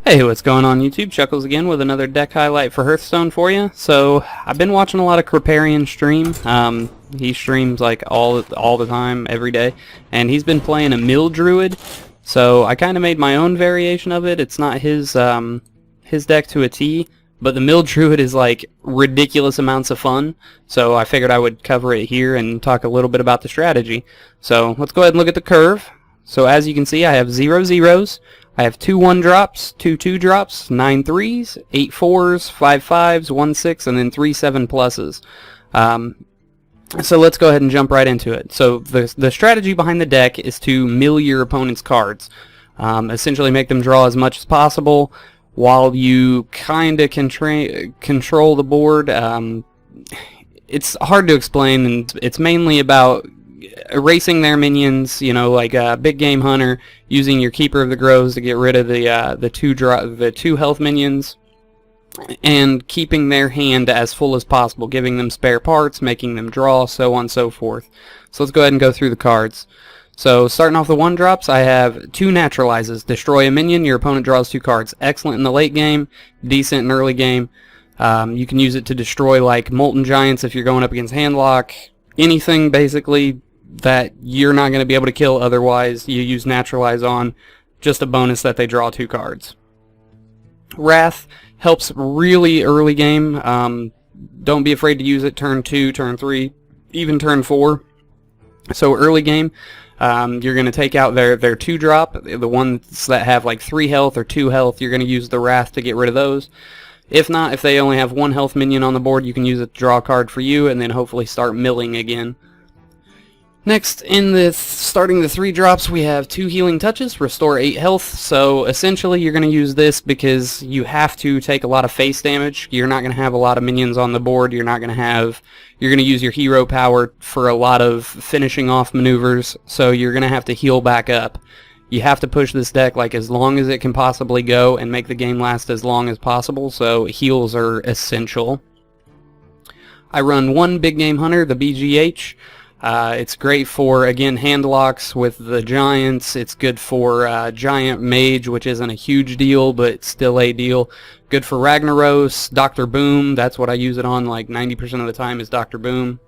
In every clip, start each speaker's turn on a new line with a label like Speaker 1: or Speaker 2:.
Speaker 1: Hey, what's going on YouTube? Chuckles again with another deck highlight for Hearthstone for you. So, I've been watching a lot of Prgoram stream. He streams like all the time, every day. And he's been playing a mill Druid. So, I kind of made my own variation of it. It's not his deck to a T. But the mill Druid is like ridiculous amounts of fun. So, I figured I would cover it here and talk a little bit about the strategy. So, let's go ahead and look at the curve. So, as you can see, I have 0 zeros. I have 2 1-drops, 2 2-drops, 9 3s, 8 4s, 5 5s, 1 6, and then 3 7 pluses. So let's go ahead and jump right into it. So the strategy behind the deck is to mill your opponent's cards. Essentially make them draw as much as possible while you kind of control the board. It's hard to explain, and it's mainly about erasing their minions, you know, like a big game hunter, using your Keeper of the Groves to get rid of the two health minions, and keeping their hand as full as possible, giving them spare parts, making them draw, so on and so forth. So let's go ahead and go through the cards. So starting off the 1-drops, I have 2 Naturalizes. Destroy a minion, your opponent draws 2 cards. Excellent in the late game, decent in early game. You can use it to destroy like Molten Giants if you're going up against Handlock. Anything basically that you're not going to be able to kill otherwise, you use Naturalize on. Just a bonus that they draw 2 cards. Wrath helps really early game. Don't be afraid to use it turn 2, turn 3, even turn 4. So early game, you're going to take out their 2-drop, the ones that have like 3 health or 2 health, you're going to use the Wrath to get rid of those. If not, if they only have 1 health minion on the board, you can use it to draw a card for you and then hopefully start milling again. Next, starting the 3-drops, we have 2 Healing Touches, restore 8 health. So essentially you're going to use this because you have to take a lot of face damage. You're not going to have a lot of minions on the board. You're going to use your hero power for a lot of finishing off maneuvers, so you're going to have to heal back up. You have to push this deck like as long as it can possibly go and make the game last as long as possible, so heals are essential. I run 1 Big Game Hunter, the BGH. It's great for, again, handlocks with the giants. It's good for Giant Mage, which isn't a huge deal, but still a deal. Good for Ragnaros, Dr. Boom. That's what I use it on, like 90% of the time is Dr. Boom.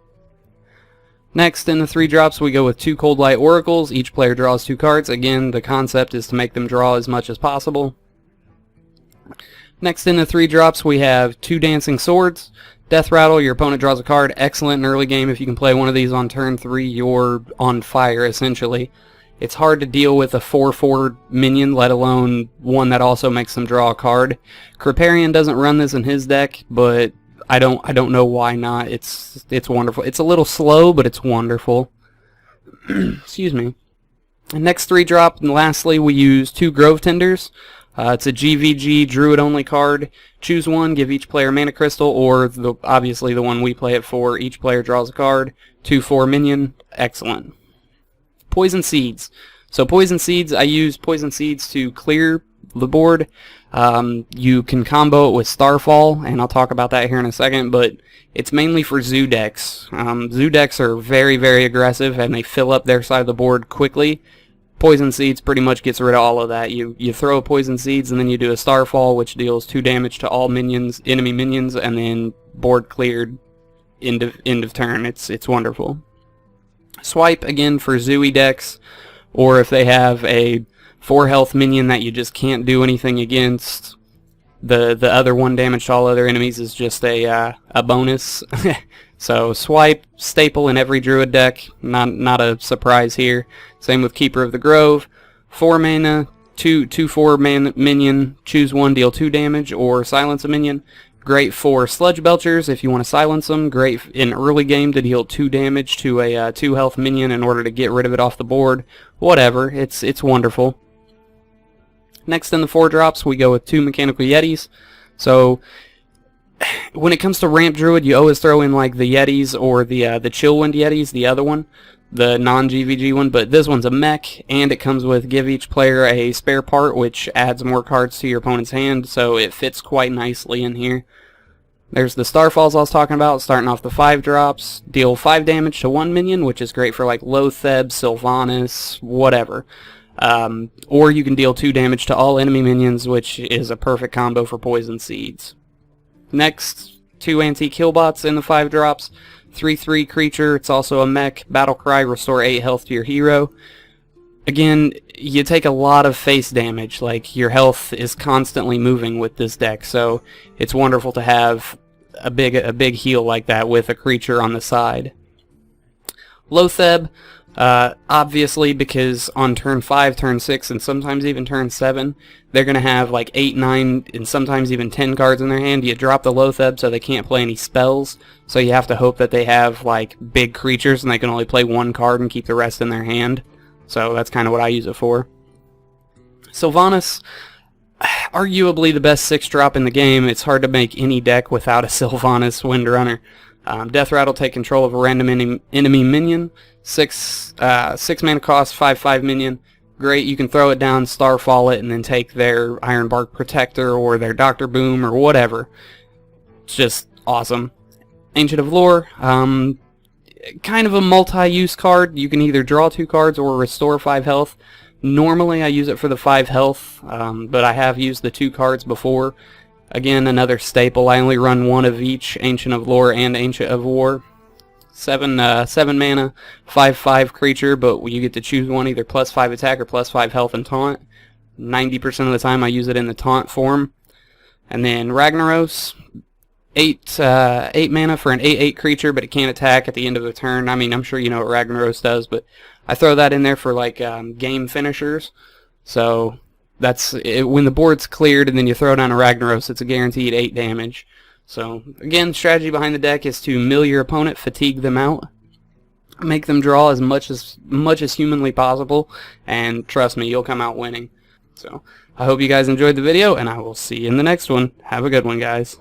Speaker 1: Next, in the 3-drops, we go with 2 Cold Light Oracles. Each player draws 2 cards. Again, the concept is to make them draw as much as possible. Next, in the 3-drops, we have 2 Dancing Swords. Death Rattle, your opponent draws a card. Excellent in early game. If you can play one of these on turn 3, you're on fire, essentially. It's hard to deal with a 4/4 minion, let alone one that also makes them draw a card. Kripparrian doesn't run this in his deck, but I don't know why not. It's wonderful. It's a little slow, but it's wonderful. Excuse me. Next 3-drop, and lastly, we use 2 Grove Tenders. It's a GVG Druid-only card. Choose one, give each player Mana Crystal, or obviously the one we play it for. Each player draws a card. 2/4 minion. Excellent. Poison Seeds. So Poison Seeds, I use Poison Seeds to clear the board. You can combo it with Starfall, and I'll talk about that here in a second, but it's mainly for zoo decks. Zoo decks are very, very aggressive, and they fill up their side of the board quickly. Poison Seeds pretty much gets rid of all of that. You throw a Poison Seeds, and then you do a Starfall, which deals 2 damage to all minions, enemy minions, and then board cleared, end of turn. It's wonderful. Swipe, again, for Zooey decks, or if they have a 4 health minion that you just can't do anything against. The other 1 damage to all other enemies is just a bonus. So Swipe, staple in every Druid deck, not a surprise here. Same with Keeper of the Grove. 4 mana, 2/4 minion, choose one, deal 2 damage, or silence a minion. Great for Sludge Belchers if you want to silence them. Great in early game to deal 2 damage to a 2 health minion in order to get rid of it off the board. Whatever, it's wonderful. Next in the 4-drops, we go with 2 Mechanical Yetis. So when it comes to Ramp Druid, you always throw in like the Yetis or the Chillwind Yetis, the other one, the non-GVG one, but this one's a mech, and it comes with give each player a spare part, which adds more cards to your opponent's hand, so it fits quite nicely in here. There's the Starfalls I was talking about, starting off the 5-drops, deal 5 damage to 1 minion, which is great for like Lotheb, Sylvanas, whatever. or you can deal 2 damage to all enemy minions, which is a perfect combo for poison seeds. Next, 2 anti-kill bots in the 5 drops, 3/3 creature, it's also a mech, battle cry, restore 8 health to your hero. Again, you take a lot of face damage, like your health is constantly moving with this deck, so it's wonderful to have a big heal like that with a creature on the side. Lotheb, obviously, because on turn 5, turn 6, and sometimes even turn 7, they're going to have like 8, 9, and sometimes even 10 cards in their hand. You drop the Lotheb so they can't play any spells, so you have to hope that they have like big creatures and they can only play 1 card and keep the rest in their hand. So that's kind of what I use it for. Sylvanas, arguably the best 6-drop in the game. It's hard to make any deck without a Sylvanas Windrunner. Death Rattle, take control of a random enemy minion. 6 mana cost, 5/5 minion. Great, you can throw it down, Starfall it, and then take their Ironbark Protector or their Dr. Boom or whatever. It's just awesome. Ancient of Lore, kind of a multi-use card. You can either draw 2 cards or restore 5 health. Normally I use it for the 5 health, but I have used the 2 cards before. Again, another staple. I only run 1 of each, Ancient of Lore and Ancient of War. 7 mana, 5/5 creature, but you get to choose one, either +5 attack or +5 health and taunt. 90% of the time I use it in the taunt form. And then Ragnaros, 8 mana for an 8/8 creature, but it can't attack at the end of the turn. I mean, I'm sure you know what Ragnaros does, but I throw that in there for like game finishers. So that's it, when the board's cleared and then you throw down a Ragnaros, it's a guaranteed 8 damage. So again, strategy behind the deck is to mill your opponent, fatigue them out, make them draw as much as humanly possible, and trust me, you'll come out winning. So I hope you guys enjoyed the video, and I will see you in the next one. Have a good one, guys.